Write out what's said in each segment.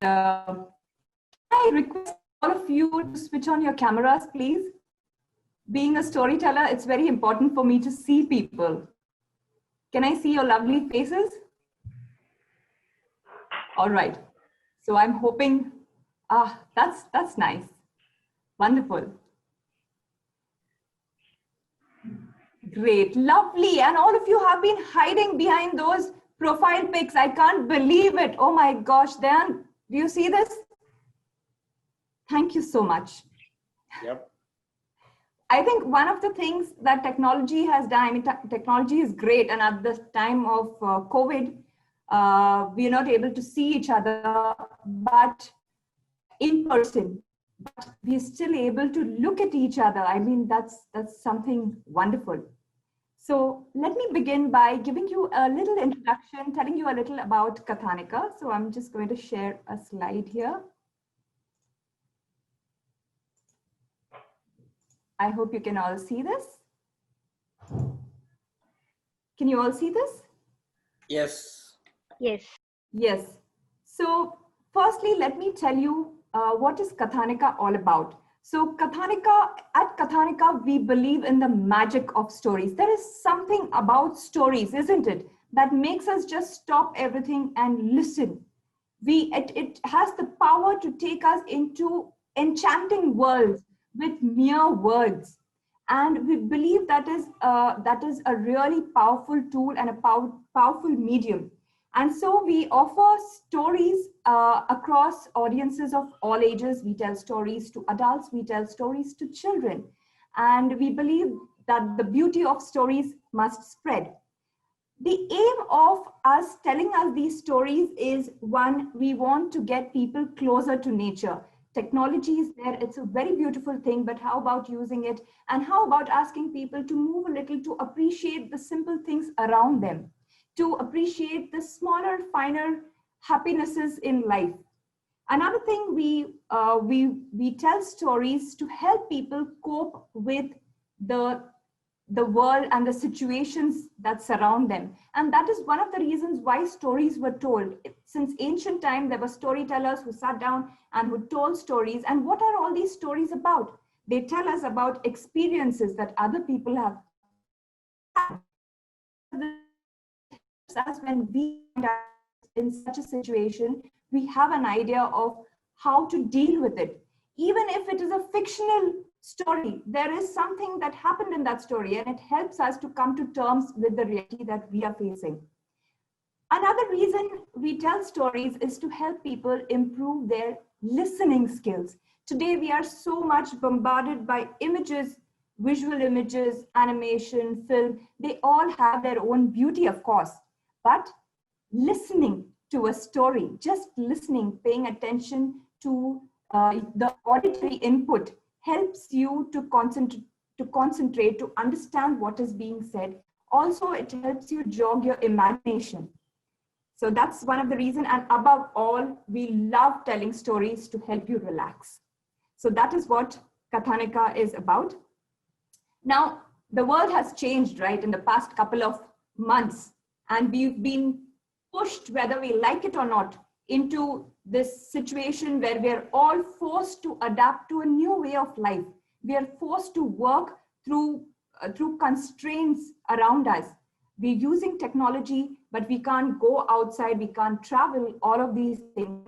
I request all of you to switch on your cameras, please. Being a storyteller, it's very important for me to see people. Can I see your lovely faces? All right. So I'm hoping, that's nice. Wonderful. Great, lovely. And all of you have been hiding behind those profile pics. I can't believe it. Oh my gosh, Dan, do you see this? Thank you so much. Yep. I think one of the things that technology has done, I mean, technology is great. And at the time of COVID, we are not able to see each other, but in person, but we're still able to look at each other. I mean, that's something wonderful. So let me begin by giving you a little introduction, telling you a little about Kathanika. So I'm just going to share a slide here. I hope you can all see this. Can you all see this? Yes. Yes. Yes. So firstly, let me tell you what is Kathanika all about. So at Kathanika, we believe in the magic of stories. There is something about stories, isn't it, that makes us just stop everything and listen. It has the power to take us into enchanting worlds with mere words. And we believe that is a really powerful tool and a powerful medium. And so we offer stories across audiences of all ages. We tell stories to adults, we tell stories to children. And we believe that the beauty of stories must spread. The aim of us telling us these stories is, one, we want to get people closer to nature. Technology is there, it's a very beautiful thing, but how about using it? And how about asking people to move a little to appreciate the simple things around them, to appreciate the smaller, finer happinesses in life. Another thing, we tell stories to help people cope with the world and the situations that surround them. And that is one of the reasons why stories were told. Since ancient time, there were storytellers who sat down and who told stories. And what are all these stories about? They tell us about experiences that other people have had. As when we find out in such a situation, we have an idea of how to deal with it. Even if it is a fictional story, there is something that happened in that story, and it helps us to come to terms with the reality that we are facing. Another reason we tell stories is to help people improve their listening skills. Today, we are so much bombarded by images, visual images, animation, film. They all have their own beauty, of course, but listening to a story, just listening, paying attention to the auditory input helps you to concentrate, to understand what is being said. Also, it helps you jog your imagination. So that's one of the reasons. And above all, we love telling stories to help you relax. So that is what Kathanika is about. Now, the world has changed, right, in the past couple of months, and we've been pushed, whether we like it or not, into this situation where we're all forced to adapt to a new way of life. We are forced to work through constraints around us. We're using technology, but we can't go outside, we can't travel, all of these things.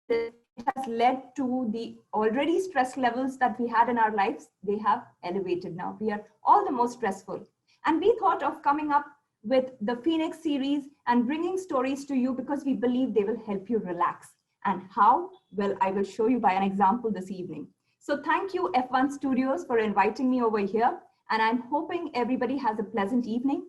It has led to the already stress levels that we had in our lives. They have elevated now. We are all the more stressful. And we thought of coming up with the Phoenix series and bringing stories to you because we believe they will help you relax. And how? Well, I will show you by an example this evening. So thank you, F1 Studios, for inviting me over here. And I'm hoping everybody has a pleasant evening.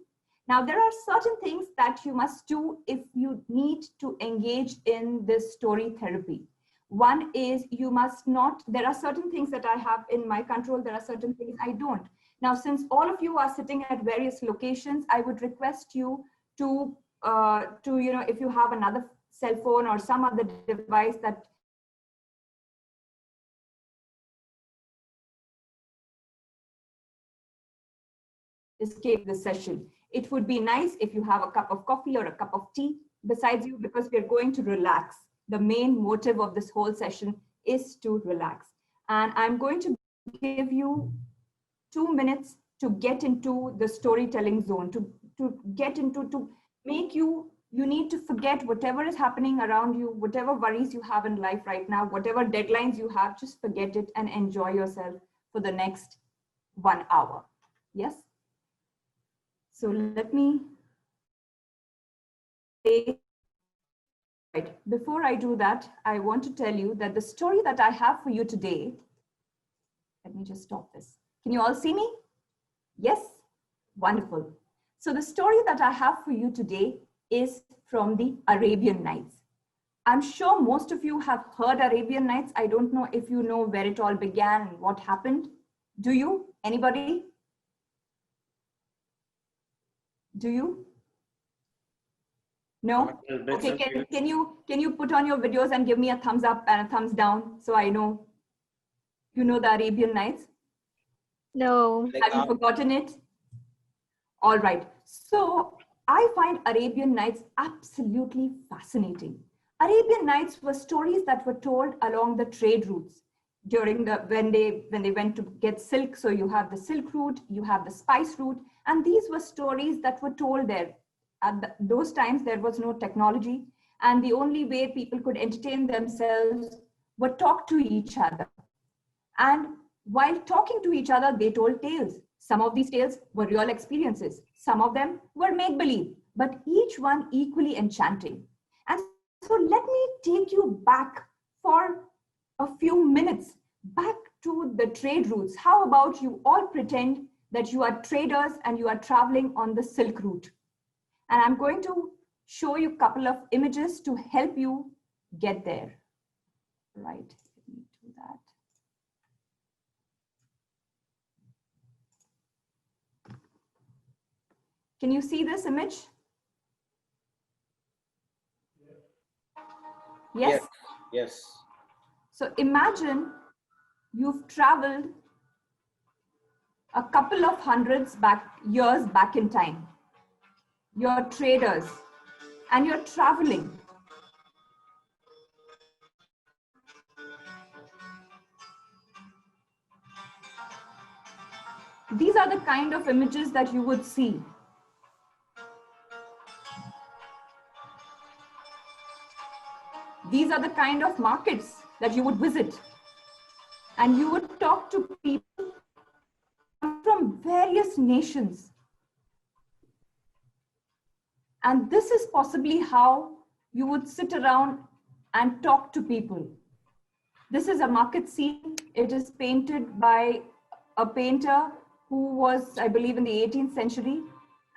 Now, there are certain things that you must do if you need to engage in this story therapy. One is you must not, there are certain things that I have in my control, there are certain things I don't. Now, since all of you are sitting at various locations, I would request you to if you have another cell phone or some other device that escape the session. It would be nice if you have a cup of coffee or a cup of tea besides you, because we're going to relax. the main motive of this whole session is to relax. And I'm going to give you 2 minutes to get into the storytelling zone, to get into, to make you need to forget whatever is happening around you, whatever worries you have in life right now, whatever deadlines you have, just forget it and enjoy yourself for the next 1 hour. Yes? So let me say, right, before I do that, I want to tell you that the story that I have for you today, let me just stop this. Can you all see me? Yes? Wonderful. So the story that I have for you today is from the Arabian Nights. I'm sure most of you have heard Arabian Nights. I don't know if you know where it all began and what happened. Do you? Anybody? Do you? No? Okay, can you put on your videos and give me a thumbs up and a thumbs down so I know you know the Arabian Nights? No. Have you forgotten it? All right. So I find Arabian Nights absolutely fascinating. Arabian Nights were stories that were told along the trade routes during the when they went to get silk. So you have the silk route, you have the spice route, and these were stories that were told there. At those times, there was no technology, and the only way people could entertain themselves were talk to each other. And while talking to each other, they told tales. Some of these tales were real experiences. Some of them were make-believe, but each one equally enchanting. And so let me take you back for a few minutes, back to the trade routes. How about you all pretend that you are traders and you are traveling on the Silk Route? And I'm going to show you a couple of images to help you get there. Right, let me do that. Can you see this image? Yes? Yes. So imagine you've traveled a couple of years back in time. You're traders and you're traveling. These are the kind of images that you would see. These are the kind of markets that you would visit. And you would talk to people from various nations. And this is possibly how you would sit around and talk to people. This is a market scene. It is painted by a painter who was, I believe, in the 18th century.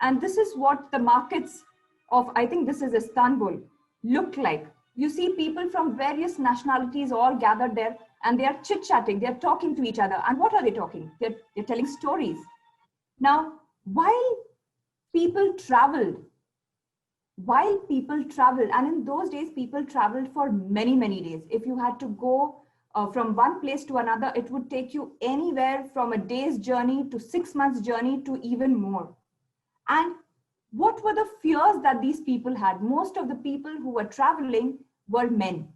And this is what the markets of, I think this is Istanbul, look like. You see people from various nationalities all gathered there, and they are chit-chatting, they're talking to each other. And what are they talking? They're telling stories. Now, while people traveled, and in those days, people traveled for many, many days. If you had to go from one place to another, it would take you anywhere from a day's journey to 6 months journey to even more. And what were the fears that these people had? Most of the people who were traveling were men.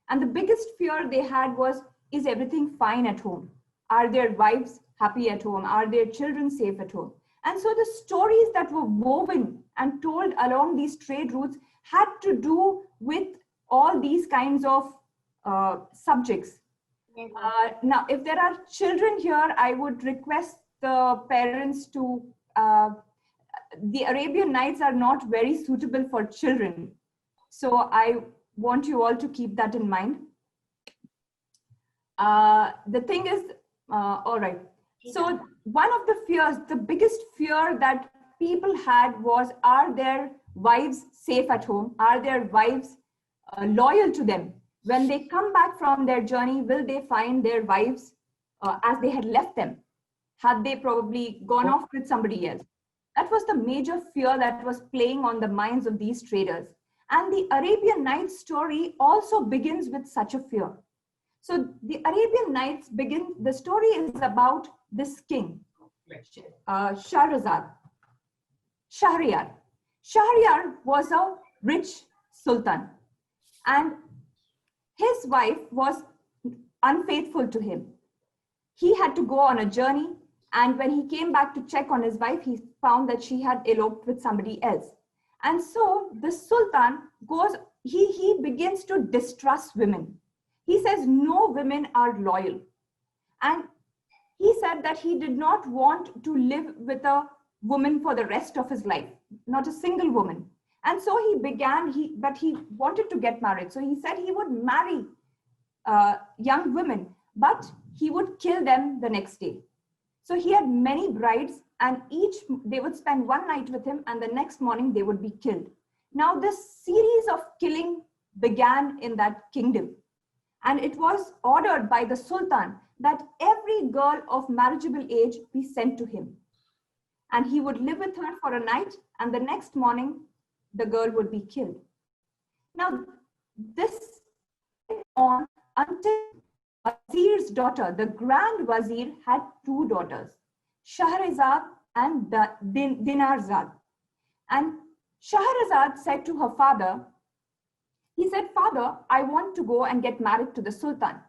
And the biggest fear they had was, is everything fine at home? Are their wives happy at home? Are their children safe at home? And so the stories that were woven and told along these trade routes had to do with all these kinds of subjects. Now, if there are children here, I would request the parents to, the Arabian Nights are not very suitable for children. So I want you all to keep that in mind. The thing is, all right. So one of the fears, the biggest fear that people had was, are their wives safe at home? Are their wives loyal to them? When they come back from their journey, will they find their wives as they had left them? Had they probably gone off with somebody else? That was the major fear that was playing on the minds of these traders. And the Arabian Nights story also begins with such a fear. So the Arabian Nights begin, the story is about this king, Shahryar. Shahryar was a rich sultan, and his wife was unfaithful to him. He had to go on a journey, and when he came back to check on his wife, he found that she had eloped with somebody else. And so the Sultan goes, he begins to distrust women. He says, no women are loyal. And he said that he did not want to live with a woman for the rest of his life, not a single woman. And so but he wanted to get married. So he said he would marry young women, but he would kill them the next day. So he had many brides, and they would spend one night with him, and the next morning they would be killed. Now this series of killing began in that kingdom, and it was ordered by the Sultan that every girl of marriageable age be sent to him. And he would live with her for a night, and the next morning the girl would be killed. Now this went on until Wazir's daughter, the Grand Wazir, had two daughters, Shahrazad and Dinarzad. And Shahrazad said to her father, he said, "Father, I want to go and get married to the Sultan."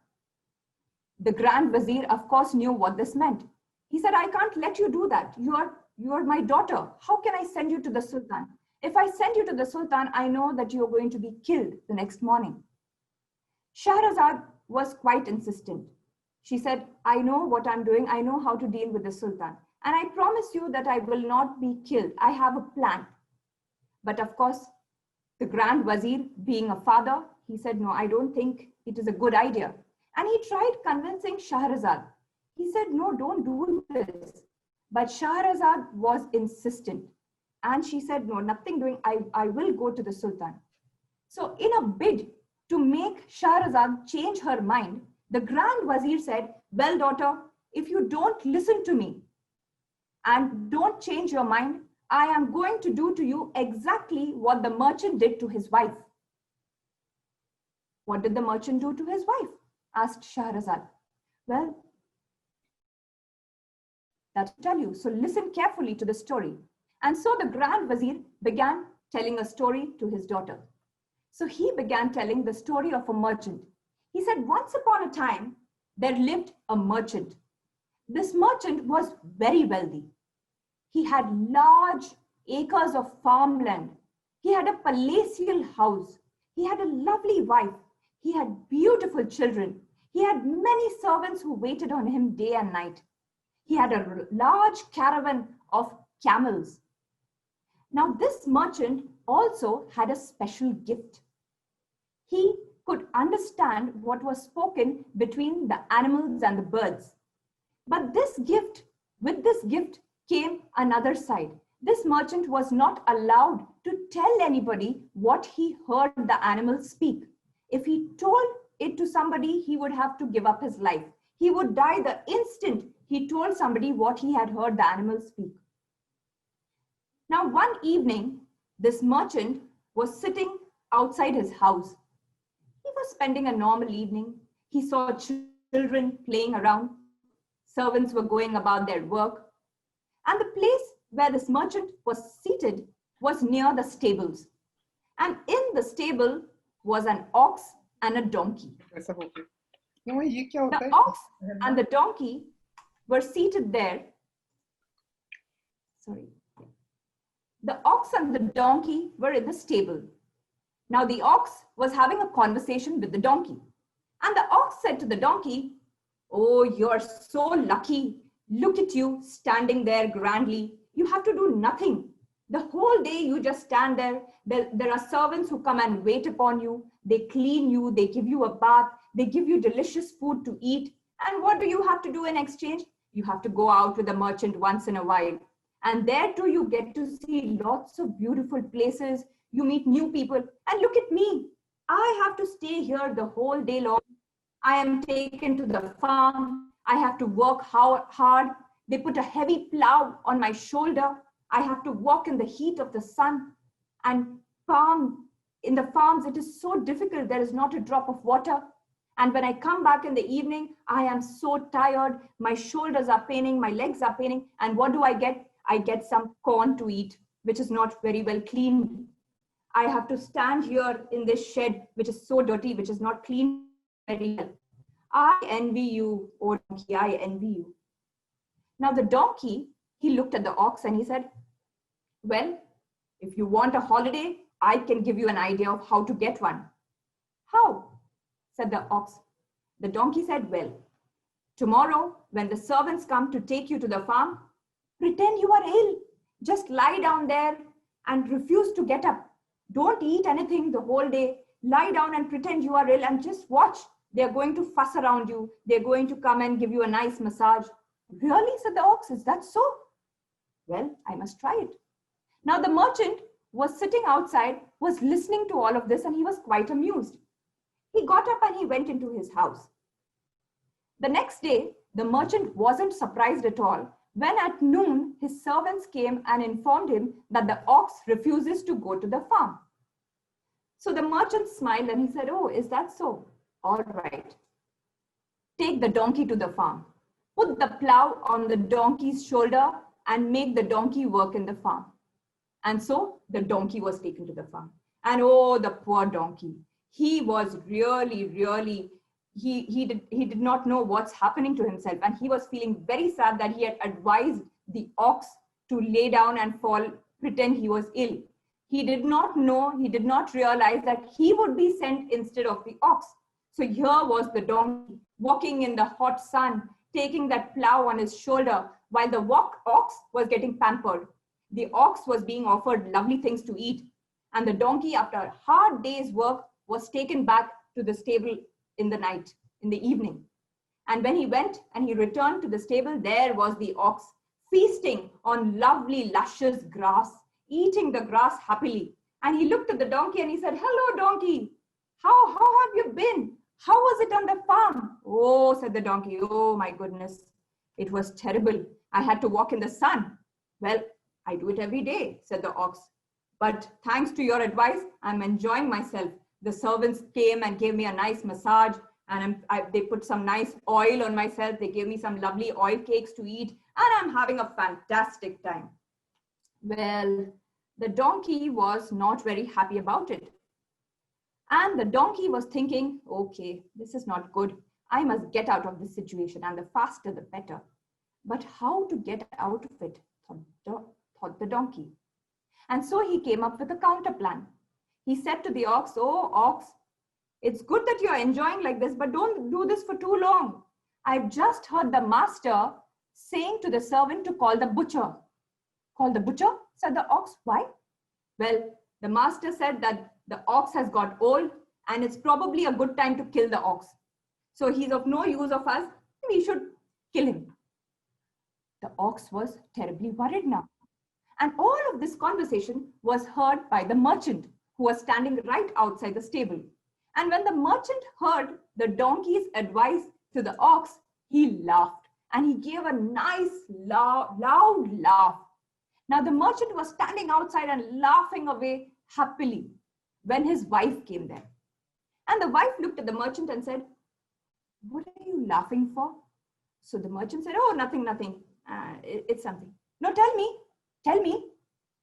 The Grand Wazir, of course, knew what this meant. He said, "I can't let you do that. You are my daughter. How can I send you to the Sultan? If I send you to the Sultan, I know that you're going to be killed the next morning." Shahrazad was quite insistent. She said, "I know what I'm doing. I know how to deal with the Sultan. And I promise you that I will not be killed. I have a plan." But of course, the Grand Wazir, being a father, he said, "No, I don't think it is a good idea." And he tried convincing Shahrazad. He said, "No, don't do this." But Shahrazad was insistent. And she said, "No, nothing doing. I will go to the Sultan." So in a bid to make Shahrazad change her mind, the Grand Wazir said, "Well, daughter, if you don't listen to me and don't change your mind, I am going to do to you exactly what the merchant did to his wife." "What did the merchant do to his wife?" asked Shahrazad. "Well, that I'll tell you. So listen carefully to the story." And so the Grand Wazir began telling a story to his daughter. So he began telling the story of a merchant. He said, "Once upon a time, there lived a merchant. This merchant was very wealthy. He had large acres of farmland. He had a palatial house. He had a lovely wife. He had beautiful children. He had many servants who waited on him day and night. He had a large caravan of camels." Now, this merchant also had a special gift. He could understand what was spoken between the animals and the birds. But with this gift came another side. This merchant was not allowed to tell anybody what he heard the animals speak. If he told it to somebody, he would have to give up his life. He would die the instant he told somebody what he had heard the animals speak. Now, one evening, this merchant was sitting outside his house. He was spending a normal evening. He saw children playing around. Servants were going about their work. And the place where this merchant was seated was near the stables. And in the stable was an ox and a donkey. The ox and the donkey were seated there. Sorry. The ox and the donkey were in the stable. Now the ox was having a conversation with the donkey. And the ox said to the donkey, "Oh, you're so lucky. Look at you standing there grandly. You have to do nothing. The whole day you just stand there. There are servants who come and wait upon you. They clean you. They give you a bath. They give you delicious food to eat. And what do you have to do in exchange? You have to go out with the merchant once in a while. And there too, you get to see lots of beautiful places. You meet new people. And look at me. I have to stay here the whole day long. I am taken to the farm. I have to work hard. They put a heavy plow on my shoulder. I have to walk in the heat of the sun. And in the farms, it is so difficult. There is not a drop of water. And when I come back in the evening, I am so tired. My shoulders are paining. My legs are paining. And what do I get? I get some corn to eat, which is not very well cleaned. I have to stand here in this shed, which is so dirty, which is not clean very well. I envy you, oh donkey, I envy you. Now the donkey, he looked at the ox and he said, well, if you want a holiday, I can give you an idea of how to get one. How? Said the ox. The donkey said, well, tomorrow when the servants come to take you to the farm, pretend you are ill. Just lie down there and refuse to get up. Don't eat anything the whole day. Lie down and pretend you are ill and just watch. They're going to fuss around you. They're going to come and give you a nice massage. Really, said the ox, is that so? Well, I must try it. Now the merchant was sitting outside, was listening to all of this, and he was quite amused. He got up and he went into his house. The next day, the merchant wasn't surprised at all when at noon his servants came and informed him that the ox refuses to go to the farm. So the merchant smiled and he said, oh, is that so? All right. Take the donkey to the farm. Put the plow on the donkey's shoulder and make the donkey work in the farm. And so the donkey was taken to the farm. And oh, the poor donkey. He was really, he did not know what's happening to himself. And he was feeling very sad that he had advised the ox to lay down and pretend he was ill. He did not know, he did not realize that he would be sent instead of the ox. So here was the donkey walking in the hot sun, taking that plow on his shoulder while the ox was getting pampered. The ox was being offered lovely things to eat. And the donkey, after a hard day's work, was taken back to the stable in the night, in the evening. And when he went and he returned to the stable, there was the ox feasting on lovely, luscious grass, eating the grass happily. And he looked at the donkey and he said, hello, donkey. How have you been? How was it on the farm? Oh, said the donkey. Oh, my goodness. It was terrible. I had to walk in the sun. Well, I do it every day, said the ox. But thanks to your advice, I'm enjoying myself. The servants came and gave me a nice massage, and they put some nice oil on myself. They gave me some lovely oil cakes to eat, and I'm having a fantastic time. Well, the donkey was not very happy about it. And the donkey was thinking, okay, this is not good. I must get out of this situation, and the faster the better. But how to get out of it, thought the donkey. And so he came up with a counter plan. He said to the ox, oh, ox, it's good that you're enjoying like this, but don't do this for too long. I've just heard the master saying to the servant to call the butcher. Call the butcher, said the ox. Why? Well, the master said that the ox has got old and it's probably a good time to kill the ox. So he's of no use of us. We should kill him. The ox was terribly worried now. And all of this conversation was heard by the merchant who was standing right outside the stable. And when the merchant heard the donkey's advice to the ox, he laughed and he gave a nice loud laugh. Now the merchant was standing outside and laughing away happily when his wife came there. And the wife looked at the merchant and said, what are you laughing for? So the merchant said, oh, nothing. It's something. No, tell me,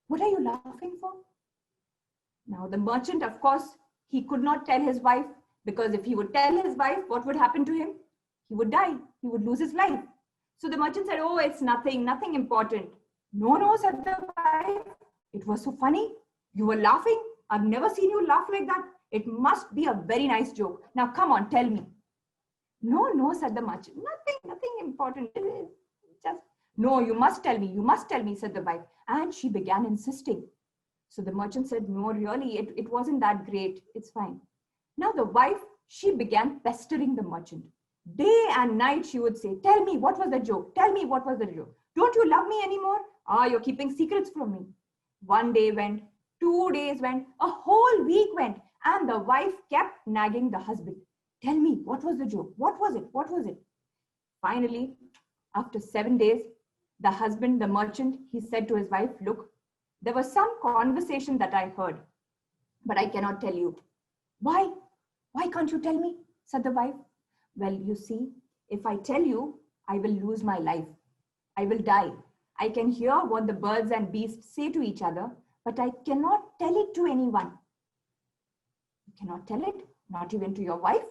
what are you laughing for? Now the merchant, of course, he could not tell his wife, because if he would tell his wife, what would happen to him? He would die. He would lose his life. So the merchant said, oh, it's nothing important. No, said the wife. It was so funny. You were laughing. I've never seen you laugh like that. It must be a very nice joke. Now, come on, tell me. No, said the merchant. Nothing important. Just, no, you must tell me, said the wife. And she began insisting. So the merchant said, no, really, it wasn't that great. It's fine. Now the wife, she began pestering the merchant. Day and night, she would say, tell me, what was the joke? Tell me, what was the joke? Don't you love me anymore? You're keeping secrets from me. 1 day went, 2 days went, a whole week went, and the wife kept nagging the husband. Tell me, what was the joke? What was it? Finally, after 7 days, the husband, the merchant, he said to his wife, look, there was some conversation that I heard, but I cannot tell you. Why? Why can't you tell me? Said the wife. Well, you see, if I tell you, I will lose my life. I will die. I can hear what the birds and beasts say to each other, but I cannot tell it to anyone. You cannot tell it, not even to your wife?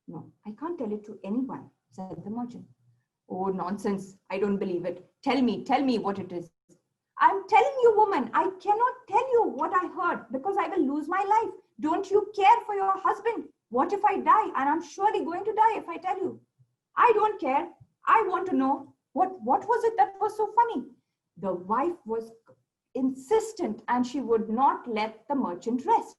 No, I can't tell it to anyone, said the merchant. Oh, nonsense. I don't believe it. Tell me what it is. I'm telling you, woman, I cannot tell you what I heard because I will lose my life. Don't you care for your husband? What if I die? And I'm surely going to die if I tell you. I don't care. I want to know what was it that was so funny? The wife was insistent and she would not let the merchant rest.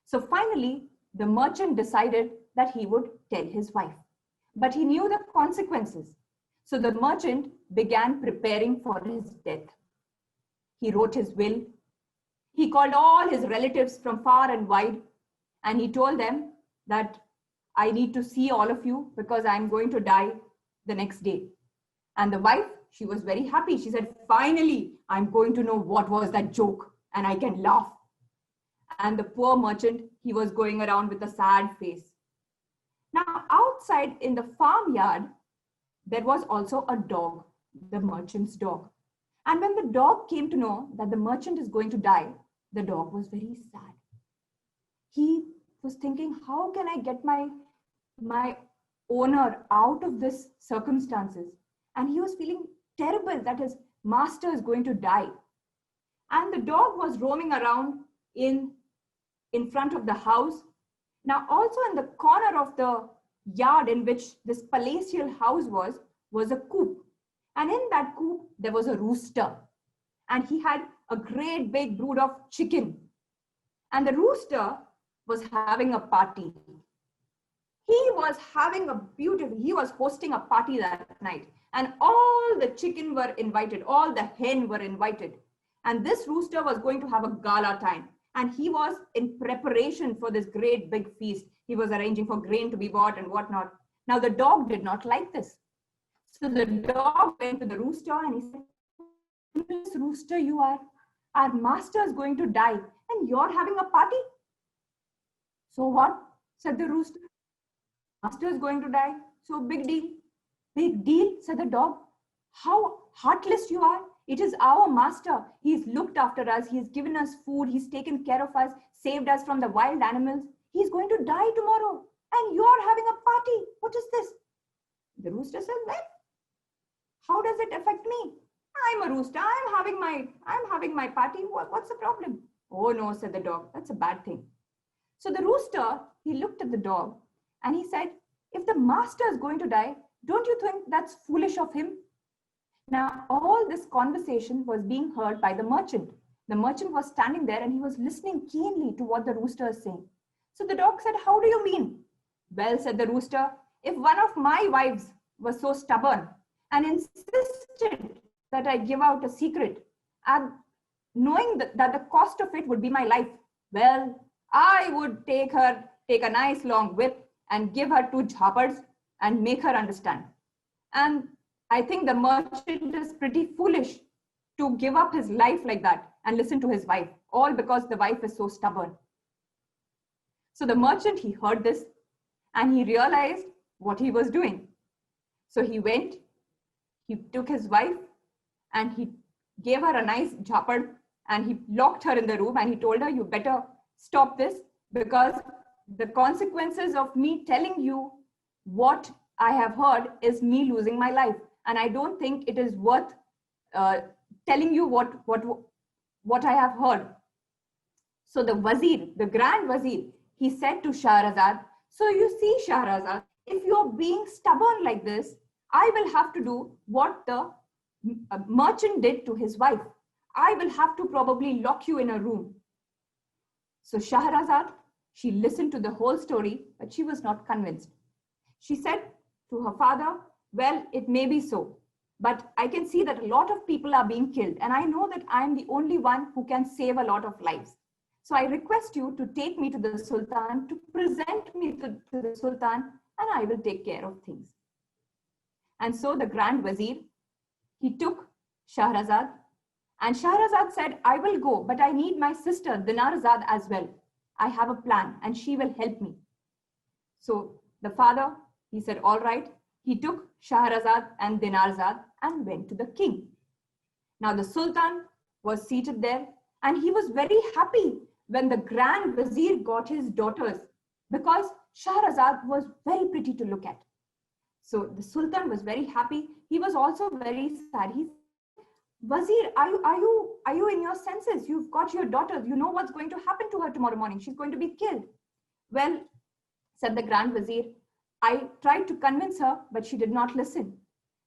So finally, the merchant decided that he would tell his wife, but he knew the consequences. So the merchant began preparing for his death. He wrote his will. He called all his relatives from far and wide, and he told them that I need to see all of you because I'm going to die the next day. And the wife, she was very happy. She said, finally, I'm going to know what was that joke and I can laugh. And the poor merchant, he was going around with a sad face. Now, outside in the farmyard, there was also a dog, the merchant's dog. And when the dog came to know that the merchant is going to die, the dog was very sad. He was thinking, how can I get my owner out of this circumstances? And he was feeling terrible that his master is going to die. And the dog was roaming around in front of the house. Now, also in the corner of the yard in which this palatial house was a coop. And in that coop, there was a rooster. And he had a great big brood of chicken. And the rooster was having a party. He was hosting a party that night. And all the chicken were invited, all the hen were invited. And this rooster was going to have a gala time. And he was in preparation for this great big feast. He was arranging for grain to be bought and whatnot. Now the dog did not like this. So the dog went to the rooster and he said, "This rooster you are, our master is going to die and you're having a party." "So what?" said the rooster. "Master is going to die. So big deal." "Big deal," said the dog. "How heartless you are. It is our master. He's looked after us. He's given us food. He's taken care of us, saved us from the wild animals. He's going to die tomorrow. And you're having a party. What is this?" The rooster said, "Well, how does it affect me? I'm a rooster. I'm having my party. What's the problem?" "Oh no," said the dog. "That's a bad thing." So the rooster, he looked at the dog and he said, "If the master is going to die, don't you think that's foolish of him?" Now, all this conversation was being heard by the merchant. The merchant was standing there and he was listening keenly to what the rooster is saying. So the dog said, "How do you mean?" "Well," said the rooster, "if one of my wives was so stubborn and insisted that I give out a secret, and knowing that the cost of it would be my life, well, I would take a nice long whip and give her 2 jhappers and make her understand. And I think the merchant is pretty foolish to give up his life like that and listen to his wife, all because the wife is so stubborn." So the merchant, he heard this and he realized what he was doing. So he went, he took his wife and he gave her a nice jhappad and he locked her in the room and he told her, "You better stop this because the consequences of me telling you what I have heard is me losing my life. And I don't think it is worth telling you what I have heard." So the wazir, the grand wazir, he said to Shahrazad, "So you see, Shahrazad, if you're being stubborn like this, I will have to do what the merchant did to his wife. I will have to probably lock you in a room." So Shahrazad, she listened to the whole story, but she was not convinced. She said to her father, "Well, it may be so, but I can see that a lot of people are being killed, and I know that I'm the only one who can save a lot of lives. So I request you to take me to the Sultan, to present me to the Sultan, and I will take care of things." And so the Grand Wazir, he took Shahrazad, and Shahrazad said, "I will go, but I need my sister Dinarzad as well. I have a plan and she will help me." So the father, he said, "All right." He took Shahrazad and Dinarzad and went to the king. Now the Sultan was seated there And he was very happy when the Grand Vizier got his daughters, because Shahrazad was very pretty to look at. So the Sultan was very happy. He was also very sad. He said, Wazir, are you in your senses? You've got your daughters. You know what's going to happen to her tomorrow morning. She's going to be killed. Well, said the Grand Vizier, I tried to convince her, but she did not listen.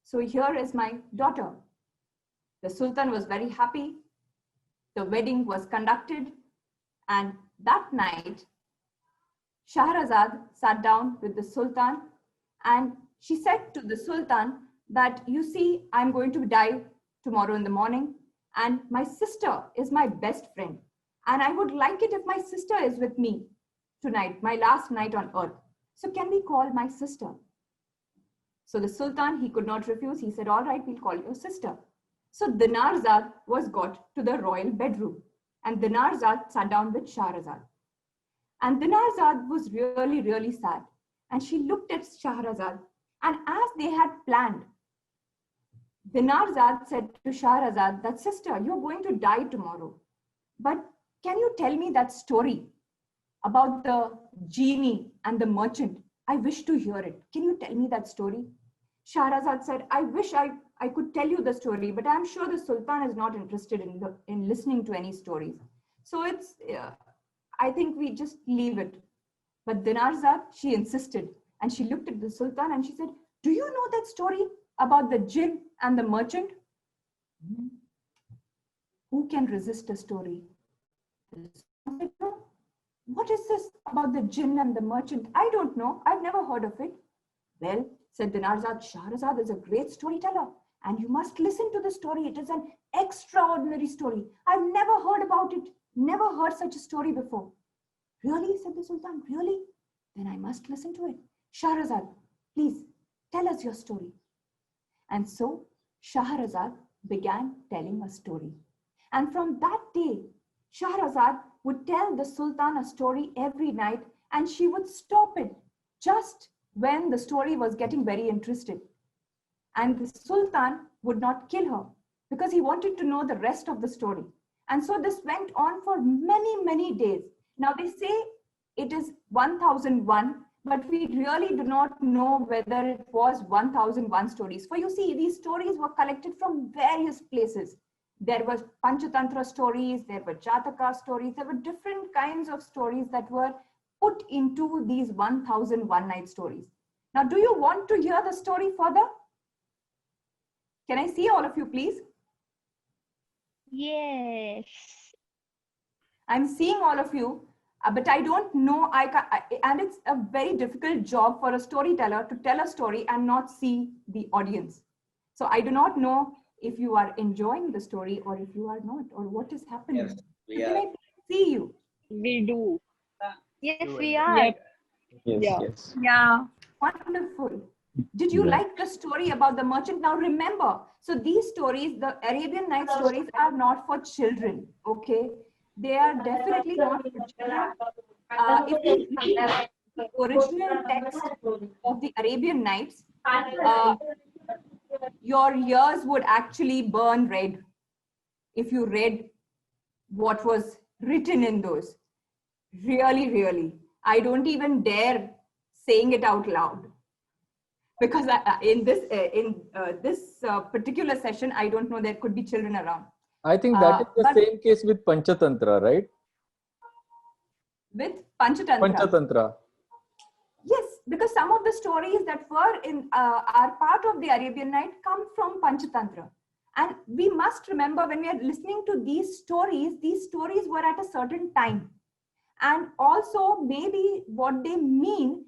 So here is my daughter. The Sultan was very happy. The wedding was conducted. And that night, Shahrazad sat down with the Sultan, and she said to the Sultan that, you see, I'm going to die tomorrow in the morning, and my sister is my best friend. And I would like it if my sister is with me tonight, my last night on earth. So can we call my sister? So the Sultan, he could not refuse. He said, all right, we'll call your sister. So Dinarzad was got to the royal bedroom, and Dinarzad sat down with Shahrazad. And Dinarzad was really, really sad. And she looked at Shahrazad, and as they had planned, Dinarzad said to Shahrazad that, sister, you're going to die tomorrow. But can you tell me that story about the genie and the merchant? I wish to hear it. Can you tell me that story? Shahrazad said, I wish I could tell you the story, but I'm sure the Sultan is not interested in listening to any stories. So I think we just leave it. But Dinarzad, she insisted, and she looked at the Sultan and she said, do you know that story about the jinn and the merchant? Who can resist a story? The Sultan said, no. What is this about the jinn and the merchant? I don't know. I've never heard of it. Well, said Dinarzad, Shahrazad is a great storyteller, and you must listen to the story. It is an extraordinary story. I've never heard about it. Never heard such a story before. Really, said the Sultan, really? Then I must listen to it. Shahrazad, please tell us your story. And so Shahrazad began telling a story. And from that day, Shahrazad would tell the Sultan a story every night, and she would stop it just when the story was getting very interesting. And the Sultan would not kill her because he wanted to know the rest of the story. And so this went on for many, many days. Now they say it is 1001, but we really do not know whether it was 1001 stories. For you see, these stories were collected from various places. There was Panchatantra stories, there were Jataka stories, there were different kinds of stories that were put into these 1001 night stories. Now, do you want to hear the story further? Can I see all of you, please? Yes. I'm seeing all of you, but I don't know, and it's a very difficult job for a storyteller to tell a story and not see the audience. So I do not know if you are enjoying the story or if you are not, or what is happening. Yes, we Can are. I see you? We do. Yes, we are. Yep. Yes, Yeah. yes. Yeah. Wonderful. Did you like the story about the merchant? Now remember, so these stories, the Arabian Nights stories, are not for children, okay? They are definitely not for children. If you read the original text of the Arabian Nights, your ears would actually burn red if you read what was written in those. Really, really. I don't even dare saying it out loud, because in this particular session, I don't know, there could be children around. I think that is the but same case with Panchatantra, right? With Panchatantra. Panchatantra. Yes, because some of the stories that were in are part of the Arabian Night come from Panchatantra. And we must remember, when we are listening to these stories were at a certain time. And also maybe what they mean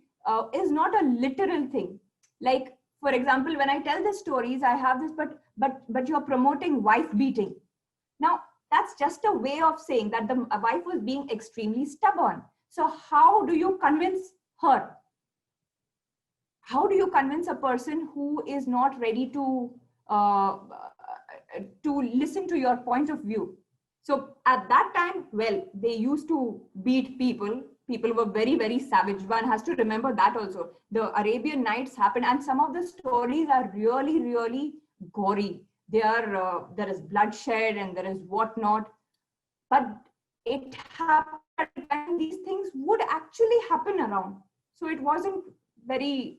is not a literal thing. Like, for example, when I tell the stories, I have this, but you're promoting wife beating. Now, that's just a way of saying that the wife was being extremely stubborn. So how do you convince her? How do you convince a person who is not ready to listen to your point of view? So at that time, well, they used to beat people. People were very, very savage. One has to remember that also. The Arabian Nights happened, and some of the stories are really, really gory. There is bloodshed and there is whatnot. But it happened, and these things would actually happen around. So it wasn't very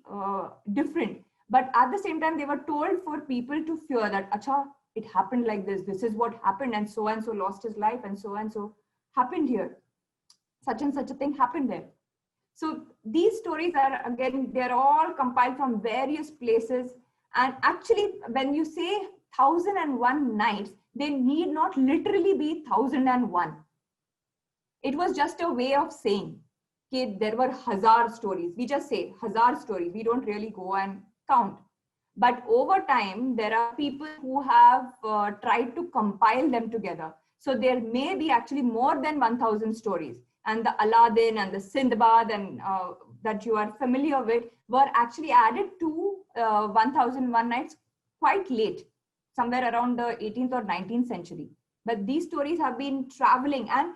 different. But at the same time, they were told for people to fear that, acha, it happened like this is what happened, and so lost his life, and so happened here. Such and such a thing happened there. So these stories are, again, they're all compiled from various places. And actually, when you say 1001 nights, they need not literally be 1001. It was just a way of saying, okay, there were 1000 stories. We just say 1000 stories. We don't really go and count. But over time, there are people who have tried to compile them together. So there may be actually more than 1000 stories. And the Aladdin and the Sindbad and that you are familiar with were actually added to 1001 Nights quite late, somewhere around the 18th or 19th century. But these stories have been traveling, and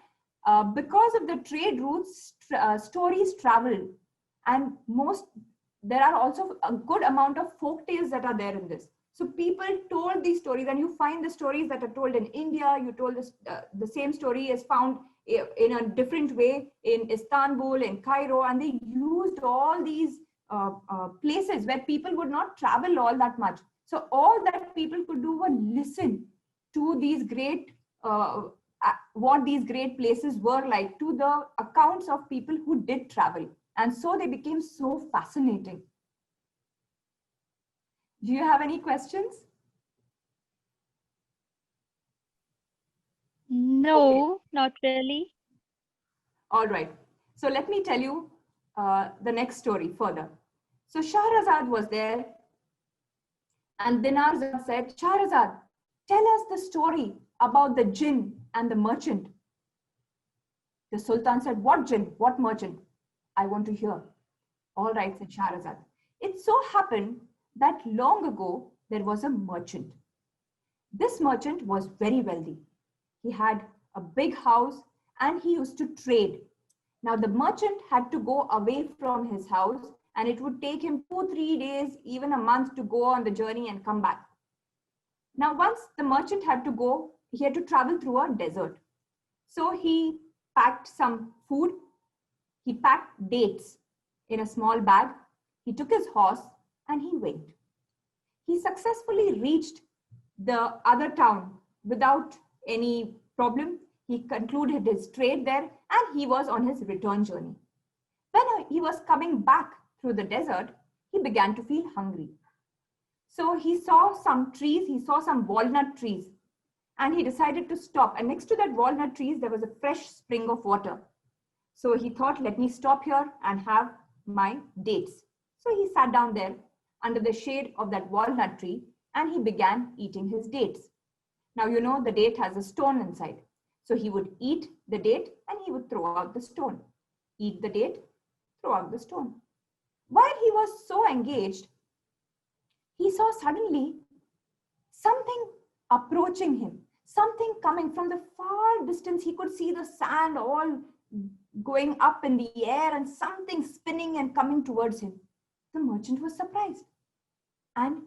because of the trade routes, stories travel. And there are also a good amount of folk tales that are there in this. So people told these stories, and you find the stories that are told in India. You told this, the same story is found in a different way in Istanbul, in Cairo, and they used all these places where people would not travel all that much. So all that people could do was listen to these great, what these great places were like, to the accounts of people who did travel. And so they became so fascinating. Do you have any questions? No, not really. All right. So let me tell you the next story further. So Shahrazad was there, and Dinarzad said, Shahrazad, tell us the story about the jinn and the merchant. The Sultan said, what jinn? What merchant? I want to hear. All right, said Shahrazad. It so happened that long ago there was a merchant. This merchant was very wealthy. He had a big house and he used to trade. Now the merchant had to go away from his house, and it would take him 2-3 days, even a month, to go on the journey and come back. Now once the merchant had to go, he had to travel through a desert. So he packed some food. He packed dates in a small bag. He took his horse and he went. He successfully reached the other town without any problem. He concluded his trade there, and he was on his return journey. When he was coming back through the desert, he began to feel hungry. So he saw some trees, he saw some walnut trees, and he decided to stop. And next to that walnut trees, there was a fresh spring of water. So he thought, let me stop here and have my dates. So he sat down there under the shade of that walnut tree, and he began eating his dates. Now, you know, the date has a stone inside. So he would eat the date and he would throw out the stone. Eat the date, throw out the stone. While he was so engaged, he saw suddenly something approaching him, something coming from the far distance. He could see the sand all going up in the air and something spinning and coming towards him. The merchant was surprised, and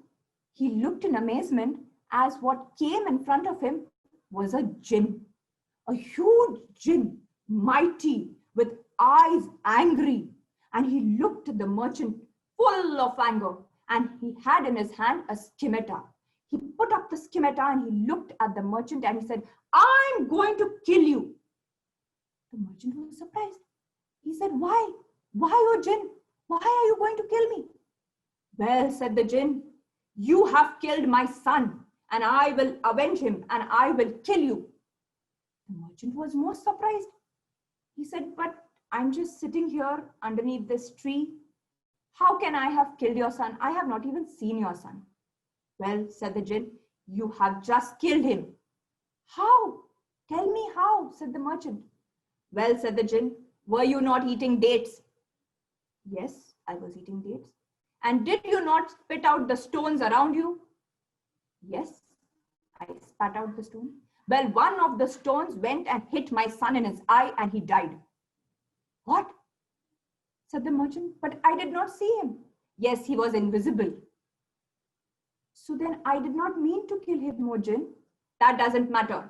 he looked in amazement as what came in front of him was a jinn. A huge jinn, mighty, with eyes angry. And he looked at the merchant full of anger, and he had in his hand a scimitar. He put up the scimitar and he looked at the merchant and he said, I'm going to kill you. The merchant was surprised. He said, why? Why, O jinn? Why are you going to kill me? Well, said the jinn, you have killed my son, and I will avenge him, and I will kill you. The merchant was most surprised. He said, but I'm just sitting here underneath this tree. How can I have killed your son? I have not even seen your son. Well, said the jinn, you have just killed him. How? Tell me how, said the merchant. Well, said the jinn, were you not eating dates? Yes, I was eating dates. And did you not spit out the stones around you? Yes, I spat out the stone. Well, one of the stones went and hit my son in his eye and he died. What? Said the merchant, but I did not see him. Yes, he was invisible. So then I did not mean to kill him, O jinn. That doesn't matter.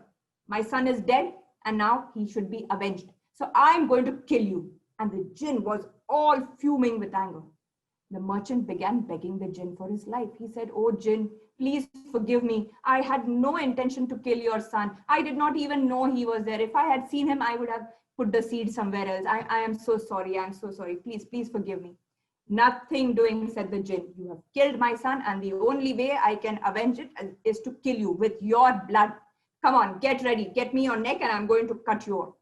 My son is dead and now he should be avenged. So I'm going to kill you. And the jinn was all fuming with anger. The merchant began begging the jinn for his life. He said, "Oh jinn, please forgive me. I had no intention to kill your son. I did not even know he was there. If I had seen him, I would have put the seed somewhere else. I am so sorry. I am so sorry. Please, please forgive me." "Nothing doing," said the jinn. "You have killed my son, and the only way I can avenge it is to kill you with your blood. Come on, get ready. Get me your neck, and I'm going to cut you off."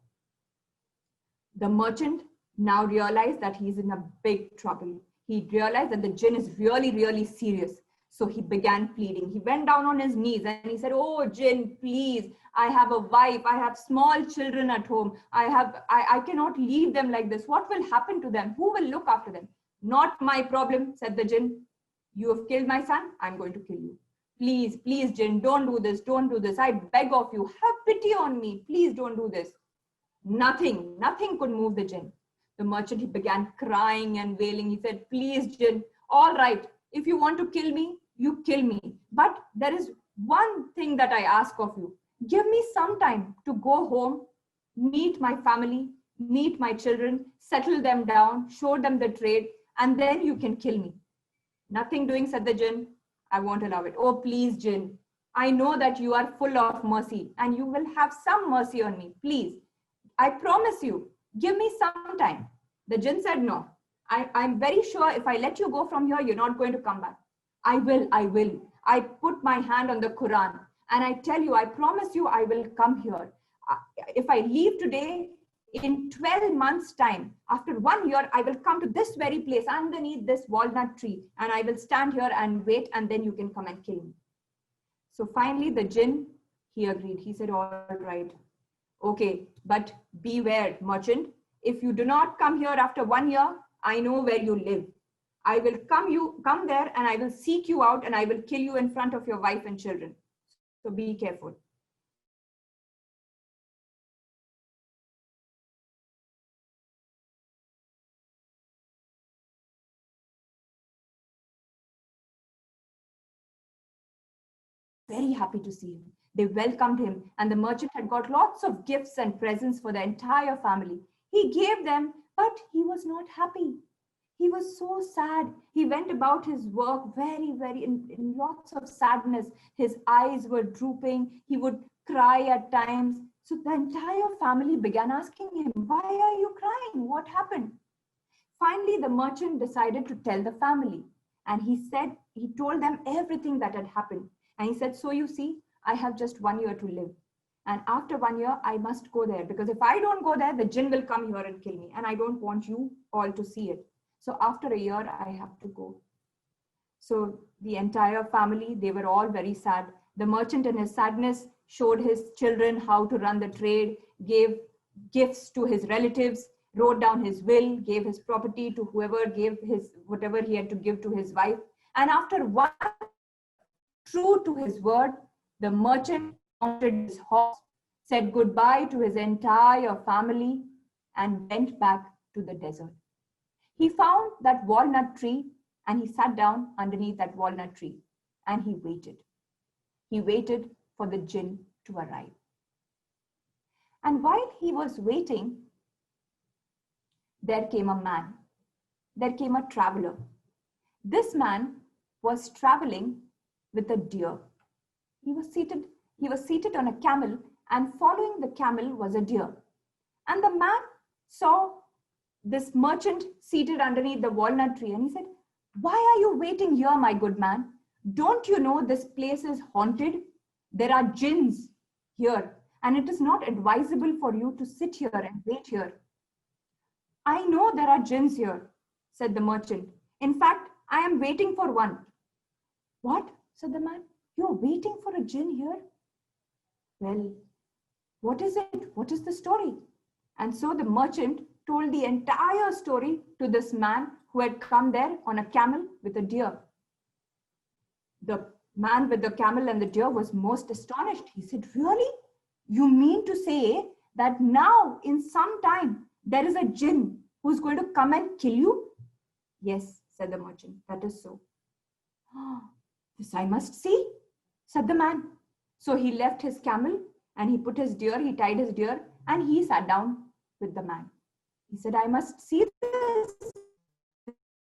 The merchant now realized that he's in a big trouble. He realized that the jinn is really, really serious. So he began pleading. He went down on his knees and he said, "Oh jinn, please, I have a wife. I have small children at home. I cannot leave them like this. What will happen to them? Who will look after them?" "Not my problem," said the jinn. "You have killed my son. I'm going to kill you. Please, please, jinn, don't do this. Don't do this. I beg of you. Have pity on me. Please don't do this." Nothing could move the jinn. The merchant, he began crying and wailing. He said, "Please, jinn, all right. If you want to kill me, you kill me. But there is one thing that I ask of you. Give me some time to go home, meet my family, meet my children, settle them down, show them the trade, and then you can kill me." "Nothing doing," said the jinn. "I won't allow it." "Oh, please, jinn. I know that you are full of mercy and you will have some mercy on me. Please, I promise you, give me some time." The jinn said, "No, I'm very sure if I let you go from here, you're not going to come back." I will. I put my hand on the Quran and I tell you, I promise you, I will come here. If I leave today, in 12 months time, after 1 year, I will come to this very place underneath this walnut tree and I will stand here and wait, and then you can come and kill me. So finally the jinn, he agreed. He said, "All right. Okay, but beware, merchant. If you do not come here after 1 year, I know where you live. I will come there and I will seek you out and I will kill you in front of your wife and children. So be careful." Very happy to see him. They welcomed him, and the merchant had got lots of gifts and presents for the entire family. He gave them, but he was not happy. He was so sad. He went about his work very in lots of sadness. His eyes were drooping. He would cry at times. So the entire family began asking him, "Why are you crying? What happened?" Finally, the merchant decided to tell the family. And he told them everything that had happened. And he said, "So you see, I have just 1 year to live. And after 1 year, I must go there, because if I don't go there, the jinn will come here and kill me. And I don't want you all to see it. So after a year, I have to go." So the entire family, they were all very sad. The merchant in his sadness showed his children how to run the trade, gave gifts to his relatives, wrote down his will, gave his property to whoever, gave his whatever he had to give to his wife. And after 1 year, true to his word, the merchant mounted his horse, said goodbye to his entire family, and went back to the desert. He found that walnut tree and he sat down underneath that walnut tree and he waited. He waited for the jinn to arrive. And while he was waiting, there came a man. There came a traveler. This man was traveling with a deer. He was seated on a camel, and following the camel was a deer. And the man saw this merchant seated underneath the walnut tree, and he said, "Why are you waiting here, my good man? Don't you know this place is haunted? There are jinns here, and it is not advisable for you to sit here and wait here." "I know there are jinns here," said the merchant. "In fact, I am waiting for one." "What?" said the man. "You're waiting for a jinn here? Well, what is it? What is the story?" And so the merchant told the entire story to this man who had come there on a camel with a deer. The man with the camel and the deer was most astonished. He said, "Really? You mean to say that now in some time there is a jinn who's going to come and kill you?" "Yes," said the merchant, "that is so." "This I must see," said the man. So he left his camel and he put his deer, he tied his deer And he sat down with the man. He said, I must see this.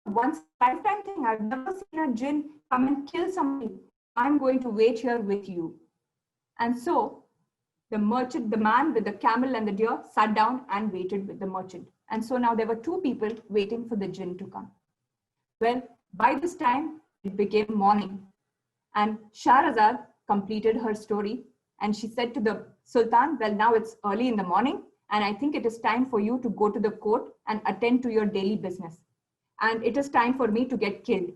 Once in a lifetime thing. I've never seen a jinn come and kill somebody. I'm going to wait here with you. And so the merchant, the man with the camel and the deer, sat down and waited with the merchant. And so now there were two people waiting for the jinn to come. Well, by this time, it became morning. And Shahrazad completed her story. And she said to the Sultan, well, now it's early in the morning. And I think it is time for you to go to the court and attend to your daily business. And it is time for me to get killed.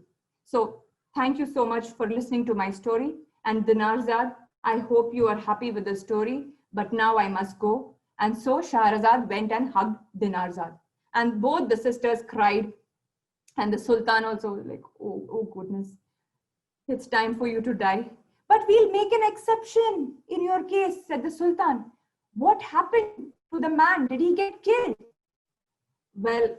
So thank you so much for listening to my story. And Dinarzad, I hope you are happy with the story, but now I must go. And so Shahrazad went and hugged Dinarzad. And both the sisters cried. And the Sultan also was like, oh goodness, it's time for you to die. But we'll make an exception in your case, said the Sultan. What happened to the man? Did he get killed? Well,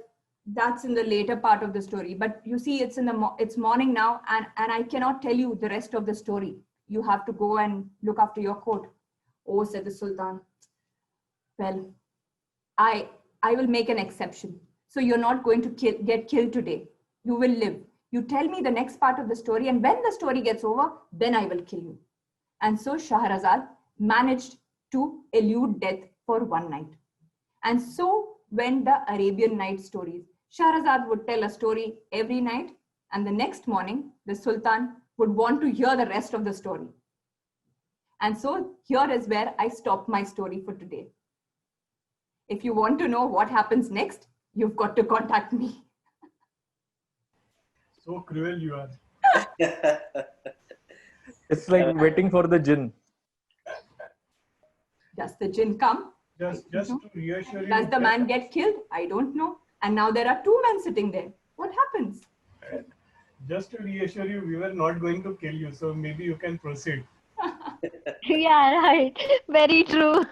that's in the later part of the story. But you see, it's morning now, and I cannot tell you the rest of the story. You have to go and look after your court. Oh, said the Sultan. Well, I will make an exception. So you're not going to get killed today. You will live. You tell me the next part of the story, and when the story gets over, then I will kill you. And so Shahrazad managed to elude death for one night. And so went the Arabian Nights stories. Shahrazad would tell a story every night, and the next morning, the Sultan would want to hear the rest of the story. And so here is where I stop my story for today. If you want to know what happens next, you've got to contact me. So cruel you are. It's like waiting for the jinn. Does the jinn come? Just to reassure you. Does the man get killed? I don't know. And now there are two men sitting there. What happens? Just to reassure you, we were not going to kill you. So maybe you can proceed. Yeah, right. Very true.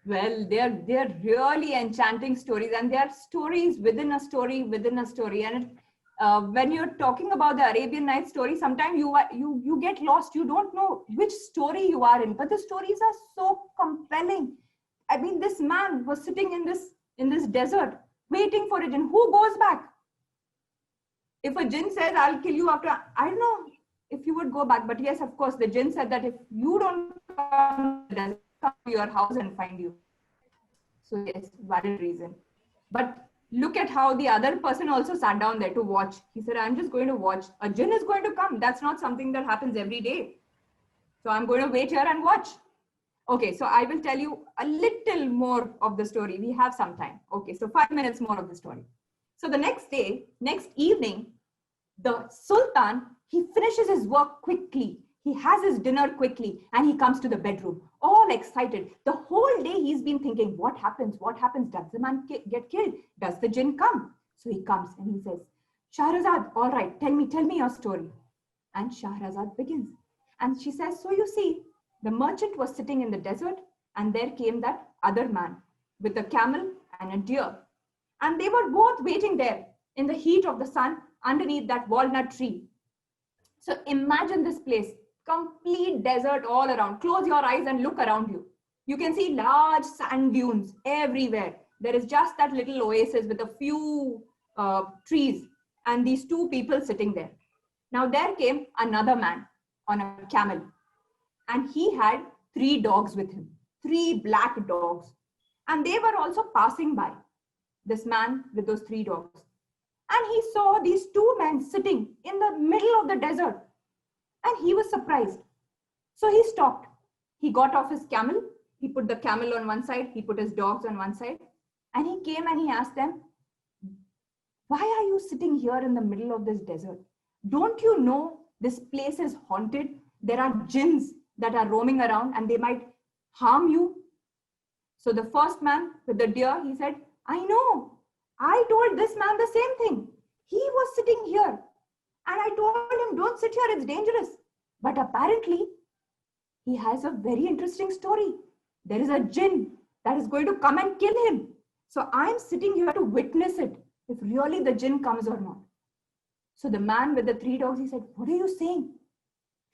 Well, they're really enchanting stories, and they are stories within a story within a story. And when you're talking about the Arabian Nights story, sometimes you get lost. You don't know which story you are in, but the stories are so compelling. I mean, this man was sitting in this desert waiting for a jinn. Who goes back? If a jinn says, I'll kill you after, I don't know if you would go back. But yes, of course, the jinn said that if you don't come to your house and find you. So yes, valid reason. But look at how the other person also sat down there to watch. He said, I'm just going to watch. A jinn is going to come. That's not something that happens every day. So I'm going to wait here and watch. Okay, so I will tell you a little more of the story. We have some time. Okay, so 5 minutes more of the story. So the next evening, the Sultan, he finishes his work quickly. He has his dinner quickly, and he comes to the bedroom, all excited. The whole day he's been thinking, what happens? What happens? Does the man get killed? Does the jinn come? So he comes and he says, Shahrazad, all right, tell me your story. And Shahrazad begins. And she says, so you see, the merchant was sitting in the desert, and there came that other man with a camel and a deer. And they were both waiting there in the heat of the sun underneath that walnut tree. So imagine this place, complete desert all around. Close your eyes and look around you. You can see large sand dunes everywhere. There is just that little oasis with a few trees and these two people sitting there. Now there came another man on a camel, and he had 3 dogs with him, 3 black dogs. And they were also passing by, this man with those 3 dogs. And he saw these 2 men sitting in the middle of the desert. And he was surprised. So he stopped. He got off his camel. He put the camel on one side. He put his dogs on one side. And he came and he asked them, why are you sitting here in the middle of this desert? Don't you know this place is haunted? There are jinns that are roaming around and they might harm you. So the first man with the deer, he said, I know. I told this man the same thing. He was sitting here. And I told him, don't sit here, it's dangerous. But apparently, he has a very interesting story. There is a jinn that is going to come and kill him. So I'm sitting here to witness it, if really the jinn comes or not. So the man with the 3 dogs, he said, what are you saying?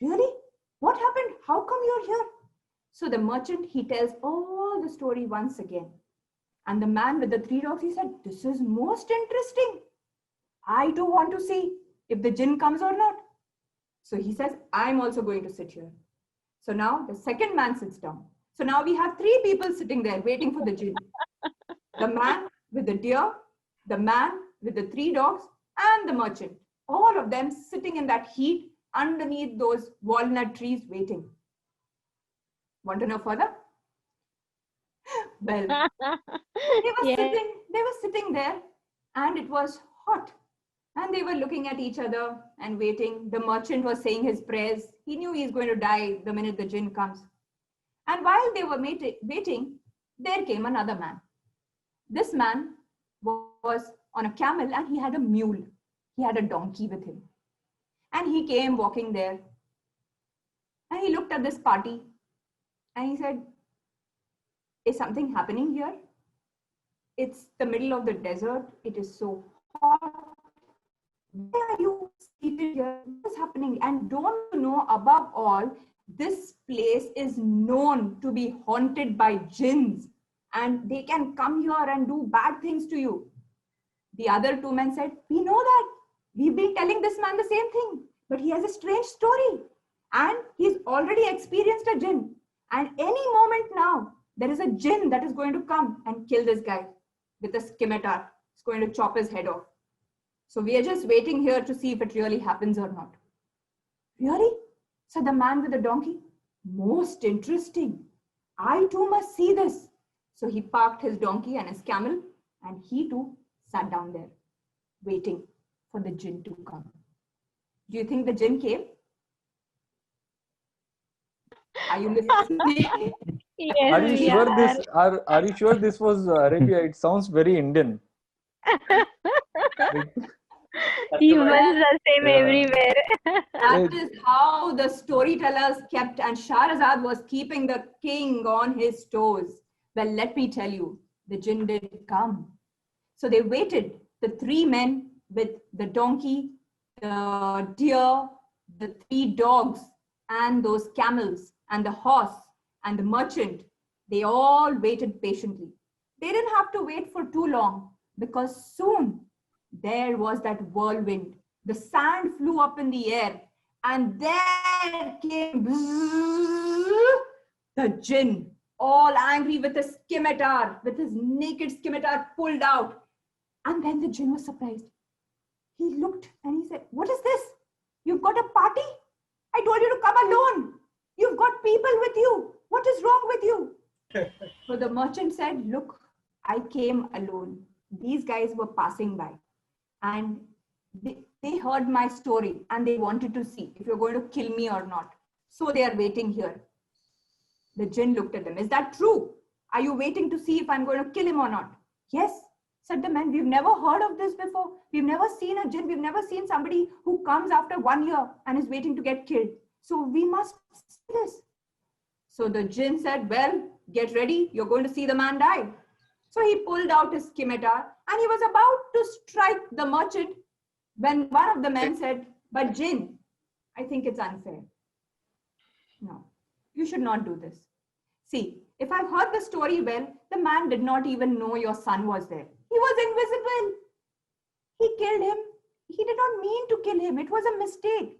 Really? What happened? How come you're here? So the merchant, he tells all the story once again. And the man with the 3 dogs, he said, this is most interesting. I too want to see if the jinn comes or not. So he says, I'm also going to sit here. So now the second man sits down. So now we have 3 people sitting there waiting for the jinn. The man with the deer, the man with the 3 dogs, and the merchant. All of them sitting in that heat underneath those walnut trees waiting. Want to know further? Well, Yes. they were sitting there, and it was hot. And they were looking at each other and waiting. The merchant was saying his prayers. He knew he's going to die the minute the jinn comes. And while they were waiting, there came another man. This man was on a camel and he had a mule. He had a donkey with him. And he came walking there. And he looked at this party and he said, is something happening here? It's the middle of the desert. It is so hot. Why are you seated here? What is happening? And don't you know, above all, this place is known to be haunted by jinns, and they can come here and do bad things to you. The other 2 men said, we know that. We've been telling this man the same thing, but he has a strange story and he's already experienced a jinn. And any moment now, there is a jinn that is going to come and kill this guy with a scimitar. It's going to chop his head off. So we are just waiting here to see if it really happens or not. Really? Said the man with the donkey. Most interesting. I too must see this. So he parked his donkey and his camel, and he too sat down there, waiting for the jinn to come. Do you think the jinn came? Are you listening? Yes, Are you we sure are. this? Are you sure this was Arabia? It sounds very Indian. Humans are same Yeah. everywhere. That is how the storytellers kept, and Shahrazad was keeping the king on his toes. Well, let me tell you, the jinn did come. So they waited, the 3 men with the donkey, the deer, the 3 dogs, and those camels, and the horse, and the merchant. They all waited patiently. They didn't have to wait for too long, because soon there was that whirlwind. The sand flew up in the air, and there came the jinn, all angry with a scimitar, with his naked scimitar pulled out. And then the jinn was surprised. He looked and he said, what is this? You've got a party? I told you to come alone. You've got people with you. What is wrong with you? So the merchant said, look, I came alone. These guys were passing by and they heard my story and they wanted to see if you're going to kill me or not. So they are waiting here. The jinn looked at them. Is that true? Are you waiting to see if I'm going to kill him or not? Yes, said the man. We've never heard of this before. We've never seen a jinn. We've never seen somebody who comes after 1 year and is waiting to get killed. So we must see this. So the jinn said, well, get ready. You're going to see the man die. So he pulled out his scimitar and he was about to strike the merchant when one of the men said, but jinn, I think it's unfair. No, you should not do this. See, if I've heard the story well, the man did not even know your son was there. He was invisible. He killed him. He did not mean to kill him. It was a mistake.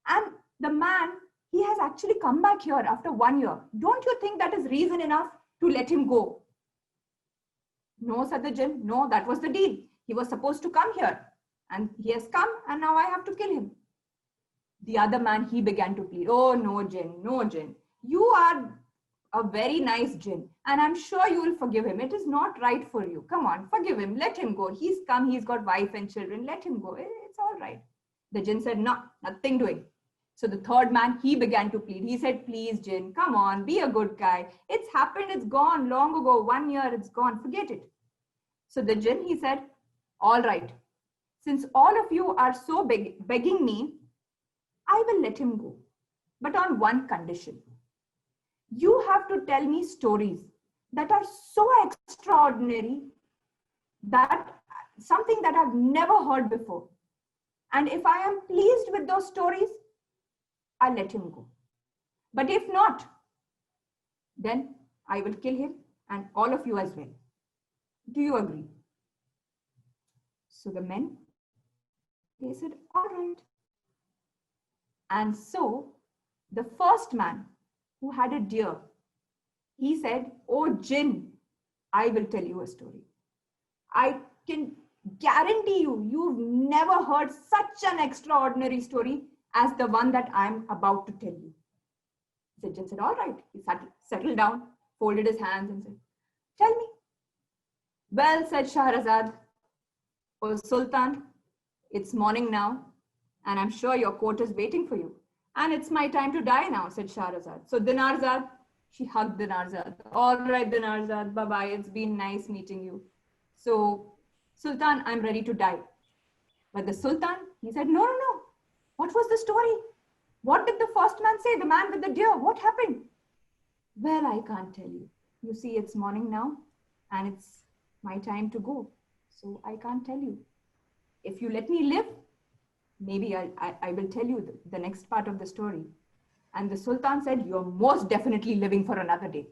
And the man, he has actually come back here after 1 year. Don't you think that is reason enough to let him go? No, said the jinn. No, that was the deal. He was supposed to come here. And he has come and now I have to kill him. The other man, he began to plead. Oh, no, jinn. No, jinn. You are a very nice jinn. And I'm sure you will forgive him. It is not right for you. Come on, forgive him. Let him go. He's come. He's got wife and children. Let him go. It's all right. The jinn said, no, nothing doing. So the third man, he began to plead. He said, please, jinn, come on, be a good guy. It's happened. It's gone long ago. 1 year, it's gone. Forget it. So the jinn, he said, all right. Since all of you are so begging me, I will let him go. But on one condition. You have to tell me stories that are so extraordinary, that something that I've never heard before. And if I am pleased with those stories, I'll let him go. But if not, then I will kill him and all of you as well. Do you agree? So the men, they said, all right. And so the first man who had a deer, he said, oh, Jinn, I will tell you a story. I can guarantee you, you've never heard such an extraordinary story as the one that I'm about to tell you. The Jinn said, all right. He settled down, folded his hands and said, tell me. Well, said Shahrazad, oh Sultan, it's morning now, and I'm sure your court is waiting for you. And it's my time to die now, said Shahrazad. So Dinarzad, she hugged Dinarzad. All right, Dinarzad, bye-bye. It's been nice meeting you. So, Sultan, I'm ready to die. But the Sultan, he said, no, no, no. What was the story? What did the first man say, the man with the deer? What happened? Well, I can't tell you. You see, it's morning now, and it's my time to go. So I can't tell you. If you let me live, maybe I will tell you the next part of the story. And the Sultan said, you're most definitely living for another day.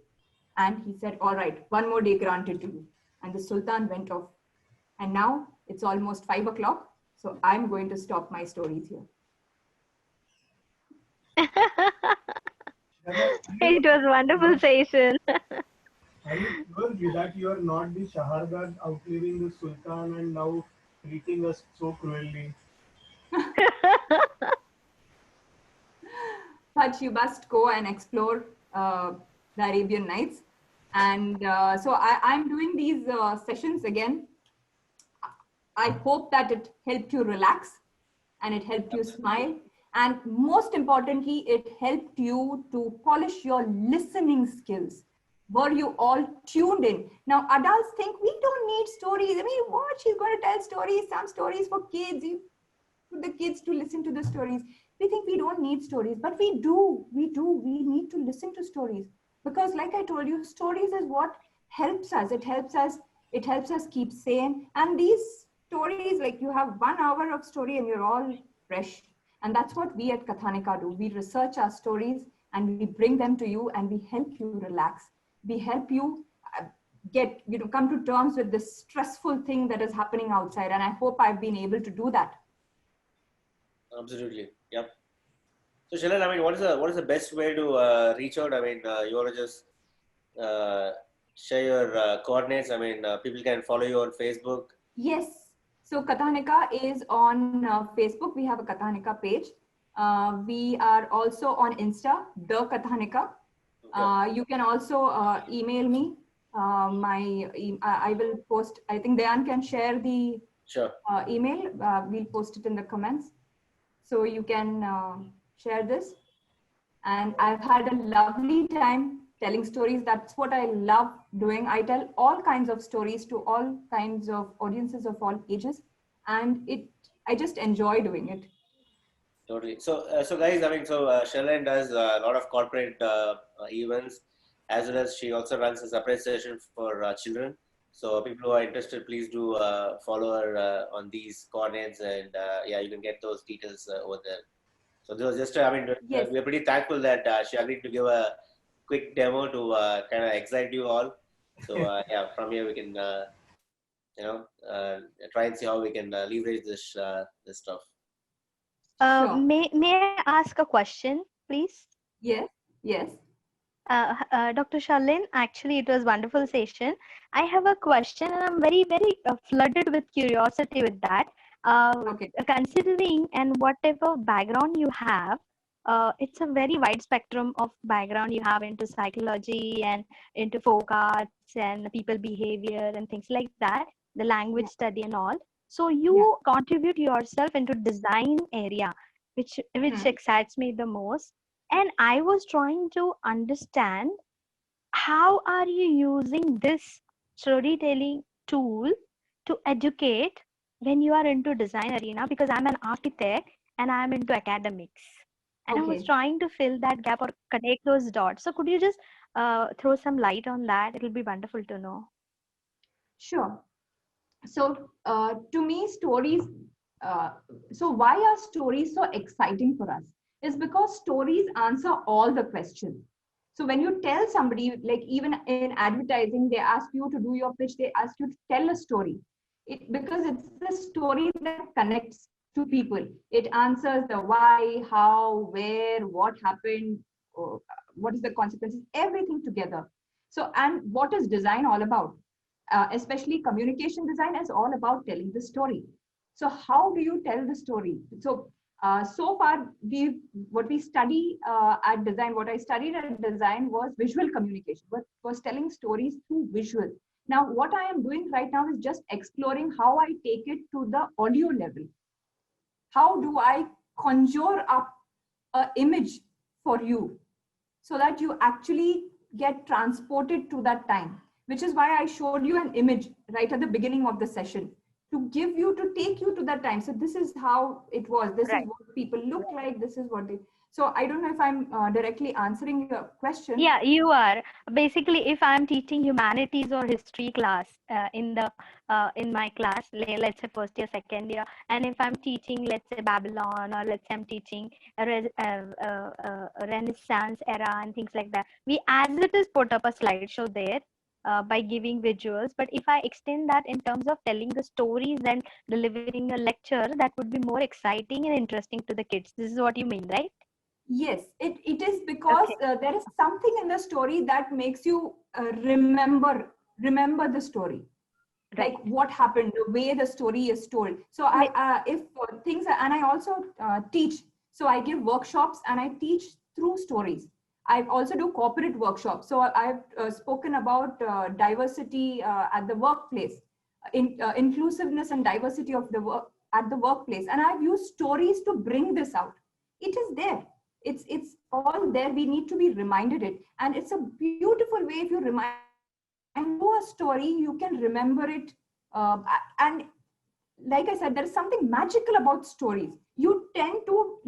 And he said, all right, one more day granted to you. And the Sultan went off. And now it's almost 5 o'clock. So I'm going to stop my stories here. It was wonderful session. Are you sure that you are not the Shahrazad outliving the Sultan and now treating us so cruelly? But you must go and explore the Arabian Nights. And so I'm doing these sessions again. I hope that it helped you relax and it helped you smile. And most importantly, it helped you to polish your listening skills. Were you all tuned in? Now, adults think we don't need stories. I mean, what? She's going to tell stories, some stories for kids, for the kids to listen to the stories. We think we don't need stories, but we do. We need to listen to stories because, like I told you, stories is what helps us. It helps us keep sane. And these stories, like you have 1 hour of story and you're all fresh. And that's what we at Kathanika do. We research our stories and we bring them to you and we help you relax. We help you come to terms with this stressful thing that is happening outside. And I hope I've been able to do that. Absolutely. Yep. So Sherline, I mean, what is the best way to reach out? I mean, you want to just share your coordinates. I mean, people can follow you on Facebook. Yes. So Kathanika is on Facebook. We have a Kathanika page. We are also on Insta, The Kathanika. Okay. You can also email me. I will post. I think Dayan can share the email. We'll post it in the comments. So you can share this. And I've had a lovely time telling stories. That's what I love doing. I tell all kinds of stories to all kinds of audiences of all ages. And I just enjoy doing it. Totally. So guys, I mean, Sherline does a lot of corporate events, as well as she also runs a separate session for children. So people who are interested, please do follow her on these coordinates, and yeah, you can get those details over there. So this was just, I mean, yes. We're pretty thankful that she agreed to give a quick demo to kind of excite you all. So yeah, from here we can, try and see how we can leverage this stuff. Sure. May I ask a question, please? Yes. Yes. Dr. Sherline, actually, it was a wonderful session. I have a question, and I'm very, very flooded with curiosity with that. Okay. Considering and whatever background you have, it's a very wide spectrum of background you have into psychology and into folk arts and people behavior and things like that, the language study and all. So you contribute yourself into design area, which excites me the most. And I was trying to understand how are you using this storytelling tool to educate when you are into design arena, because I'm an architect and I'm into academics. And I was trying to fill that gap or connect those dots. So could you just throw some light on that? It'll be wonderful to know. Sure. So to me, stories, so why are stories so exciting for us? Is because stories answer all the questions. So when you tell somebody, like even in advertising, they ask you to do your pitch, they ask you to tell a story. Because it's the story that connects to people. It answers the why, how, where, what happened, what is the consequences, everything together. So, and what is design all about? Especially communication design is all about telling the story. So how do you tell the story? So far, what we study at design, what I studied at design was visual communication, was telling stories through visual. Now, what I am doing right now is just exploring how I take it to the audio level. How do I conjure up an image for you so that you actually get transported to that time, which is why I showed you an image right at the beginning of the session to take you to that time. So this is how it was. This is what people look like. This is what they. So I don't know if I'm directly answering your question. Yeah, you are. Basically, if I'm teaching humanities or history class in my class, let's say first year, second year, and if I'm teaching, let's say Babylon, or let's say I'm teaching Renaissance era and things like that, we as it is put up a slideshow there by giving visuals. But if I extend that in terms of telling the stories and delivering a lecture, that would be more exciting and interesting to the kids. This is what you mean, right? Yes, it is because there is something in the story that makes you remember the story. Right. Like what happened, the way the story is told. So I also teach. So I give workshops and I teach through stories. I also do corporate workshops. So I've spoken about diversity at the workplace, inclusiveness and diversity of the work at the workplace. And I've used stories to bring this out. It is there. It's all there. We need to be reminded it. And it's a beautiful way if you remind a story, you can remember it. And like I said, there is something magical about stories. You tend to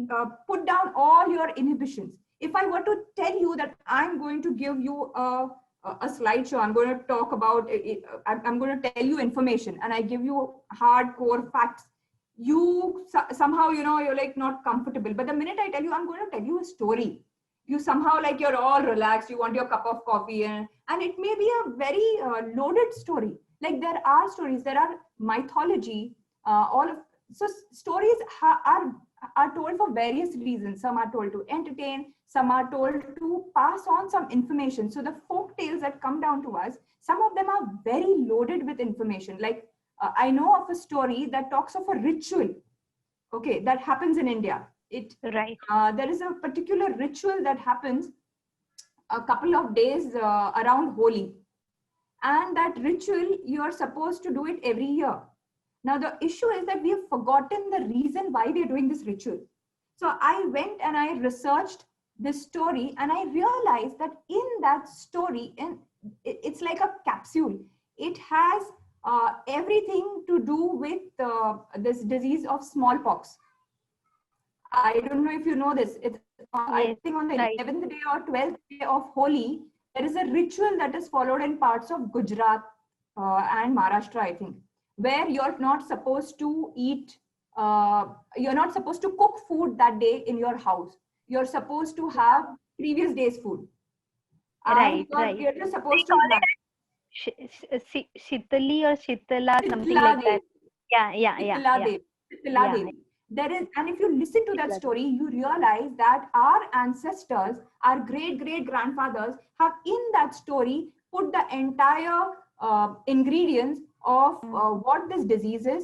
put down all your inhibitions. If I were to tell you that I'm going to give you a slideshow, I'm going to talk about it, I'm going to tell you information, and I give you hardcore facts, you somehow, you're like not comfortable. But the minute I tell you, I'm going to tell you a story, you somehow like you're all relaxed, you want your cup of coffee, and it may be a very loaded story. Like there are stories, there are mythology, so stories are told for various reasons. Some are told to entertain, some are told to pass on some information. So the folk tales that come down to us, some of them are very loaded with information. Like I know of a story that talks of a ritual, okay, that happens in India. There is a particular ritual that happens a couple of days around Holi, and that ritual, you are supposed to do it every year. Now the issue is that we have forgotten the reason why we are doing this ritual. So I went and I researched this story, and I realized that in that story, and it's like a capsule, it has everything to do with this disease of smallpox. I don't know if you know this. It's I think on the 11th day or 12th day of Holi, there is a ritual that is followed in parts of Gujarat and Maharashtra, I think, where you're not supposed to eat, you're not supposed to cook food that day in your house. You're supposed to have previous day's food. Right. You're just supposed to have Shitali or Shitala, something like that. Yeah. There is, and if you listen to that story, you realize that our ancestors, our great grandfathers, have in that story put the entire ingredients of what this disease is,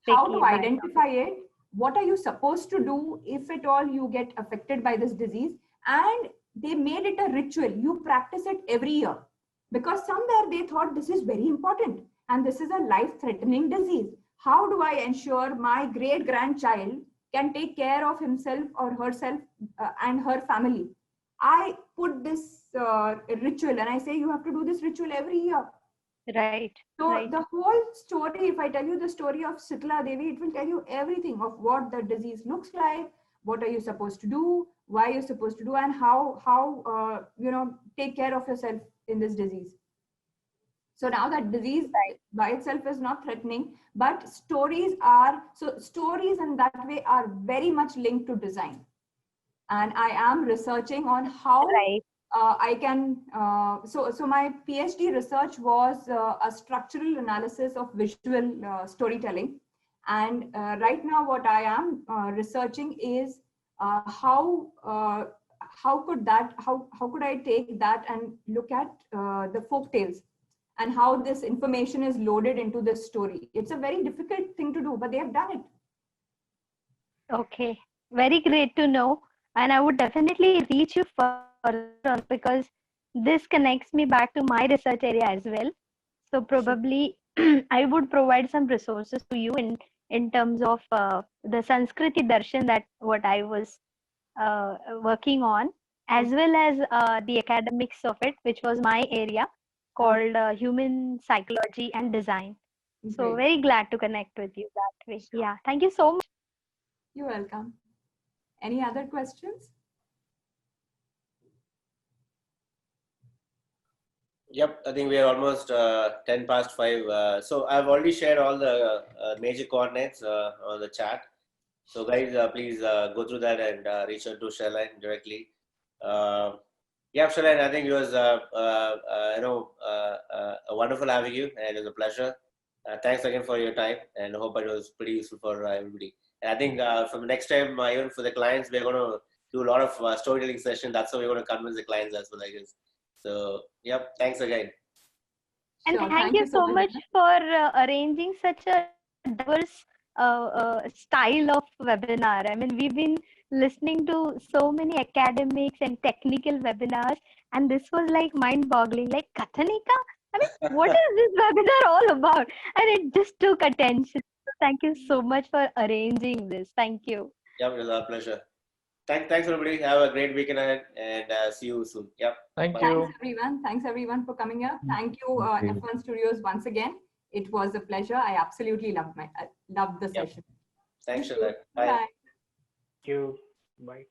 how to identify it, what are you supposed to do if at all you get affected by this disease, and they made it a ritual. You practice it every year because somewhere they thought this is very important and this is a life-threatening disease. How do I ensure my great-grandchild can take care of himself or herself and her family? I put this ritual, and I say you have to do this ritual every year. Right. So the whole story, if I tell you the story of Shitla Devi, it will tell you everything of what the disease looks like, what are you supposed to do, why you're supposed to do, and how take care of yourself in this disease. So now that disease by itself is not threatening, but stories in that way are very much linked to design. And I am researching on how I can, so my PhD research was a structural analysis of visual storytelling. And right now what I am researching is how could I take that and look at the folk tales and how this information is loaded into the story. It's a very difficult thing to do, but they have done it. Okay, very great to know. And I would definitely reach you further on, because this connects me back to my research area as well. So probably I would provide some resources to you in terms of the Sanskriti darshan, that what I was working on, as well as the academics of it, which was my area, called human psychology and design. So Great. very glad to connect with you that way. Yeah, thank you so much. You're welcome. Any other questions? Yep, I think we are almost 10 past 5. So I've already shared all the major coordinates on the chat. So guys, please go through that and reach out to Sherline directly. Yeah, Sherline, I think it was wonderful having you, and it was a pleasure. Thanks again for your time, and I hope it was pretty useful for everybody. And I think from the next time, even for the clients, we're going to do a lot of storytelling session. That's how we're going to convince the clients as well, I guess. So, yep, thanks again. And Sure, thank you so much for arranging such a diverse style of webinar. I mean, we've been listening to so many academics and technical webinars, and this was like mind-boggling. Like, Kathanika, I mean, what is this webinar all about? And it just took attention. So thank you so much for arranging this. Thank you. Yep, it was our pleasure. Thanks everybody. Have a great weekend ahead, and see you soon. Yep. Thank Bye. you. Thanks everyone. Thanks everyone for coming here. Thank you, F1 Studios, once again. It was a pleasure. I absolutely loved the session. Thanks, Thank you. Sherline. Bye. Bye. Thank you. Bye.